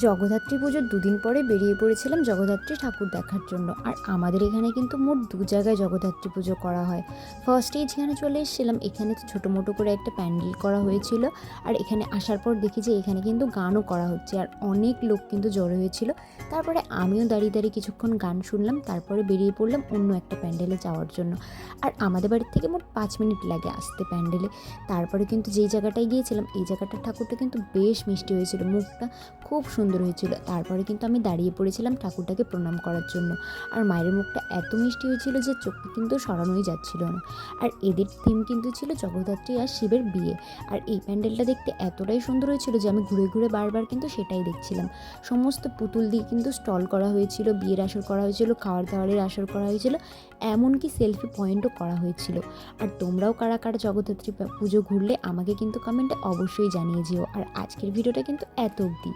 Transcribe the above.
জগদ্ধাত্রী পুজোর দুদিন পরে বেরিয়ে পড়েছিলাম জগদ্ধাত্রী ঠাকুর দেখার জন্য। আর আমাদের এখানে কিন্তু মোট দু জায়গায় জগদ্ধাত্রী পুজো করা হয়। ফার্স্টেই যেখানে চলে এসেছিলাম এখানে তো ছোটো মোটো করে একটা প্যান্ডেল করা হয়েছিল। আর এখানে আসার পর দেখি যে এখানে কিন্তু গানও করা হচ্ছে, আর অনেক লোক কিন্তু জড়ো হয়েছিল। তারপরে আমিও দাঁড়িয়ে দাঁড়িয়ে কিছুক্ষণ গান শুনলাম, তারপরে বেরিয়ে পড়লাম অন্য একটা প্যান্ডেলে যাওয়ার জন্য। আর আমাদের বাড়ির থেকে মোট 5 মিনিট লাগে আসতে প্যান্ডেলে। তারপরে কিন্তু যেই জায়গাটায় গিয়েছিলাম এই জায়গাটার ঠাকুরটা কিন্তু বেশ মিষ্টি হয়েছিল, মুখটা খুব সুন্দর হয়েছিল। তারপরে কিন্তু আমি দাঁড়িয়ে পড়েছিলাম ঠাকুরটাকে প্রণাম করার জন্য। আর মায়ের মুখটা এত মিষ্টি হয়েছিল যে চোখটা কিন্তু সরানোই যাচ্ছিল না। আর এদের থিম কিন্তু ছিল জগদ্ধাত্রী আর শিবের বিয়ে। আর এই প্যান্ডেলটা দেখতে এতটাই সুন্দর হয়েছিল যে আমি ঘুরে ঘুরে বারবার কিন্তু সেটাই দেখছিলাম। সমস্ত পুতুল দিয়ে কিন্তু স্টল করা হয়েছিল, বিয়ের আসর করা হয়েছিল, খাওয়ার দাওয়ারের আসর করা হয়েছিল, এমনকি সেলফি পয়েন্টও করা হয়েছিল। আর তোমরাও কারা কারা জগদ্ধাত্রী পুজো ঘুরলে আমাকে কিন্তু কমেন্টে অবশ্যই জানিয়ে যেও। আর আজকের ভিডিওটা কিন্তু এত অবধি।